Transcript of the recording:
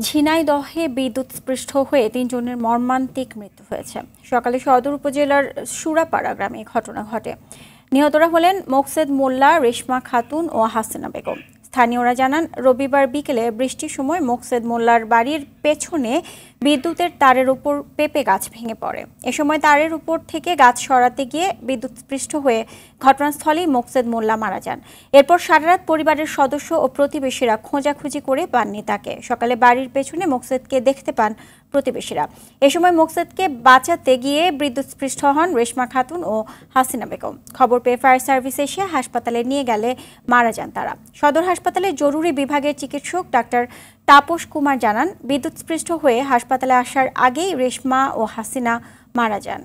ঝিনাইদহে বিদ্যুৎস্পৃষ্ট হয়ে ৩ জনের মর্মান্তিক মৃত্যু হয়েছে। সকালে সদর উপজেলার সুরাপাড়া গ্রামে ঘটনা ঘটে। নিহতরা হলেন মোকসেদ মোল্লা, রেশমা খাতুন ও হাসিনা বেগম। স্থানীয়রা জানান, রবিবার বিকেলে বৃষ্টির সময় মোকসেদ মোল্লার বাড়ির পেছনে বিদ্যুতের তারের উপর পেঁপে গাছ ভেঙে পড়ে। এ সময় তারের উপর থেকে গাছ সরাতে গিয়ে বিদ্যুৎস্পৃষ্ট হয়ে ঘটনাস্থলেই মোকসেদ মোল্লা মারা যান। এরপর সারারাত পরিবারের সদস্য ও প্রতিবেশীরা খোঁজাখুঁজি করে পাননি তাকে। সকালে বাড়ির পেছনে মোকসেদকে দেখতে পান প্রতিবেশীরা। এ সময় মোকসেদকে বাঁচাতে গিয়ে বিদ্যুৎস্পৃষ্ট হন রেশমা খাতুন ও হাসিনা বেগম। খবর পেয়ে ফায়ার সার্ভিস এসে হাসপাতালে নিয়ে গেলে মারা যান তারা। সদর হাসপাতালের জরুরি বিভাগের চিকিৎসক ডাক্তার তাপস কুমার জানান, বিদ্যুৎস্পৃষ্ট হয়ে হাসপাতালে আসার আগেই রেশমা ও হাসিনা মারা যান।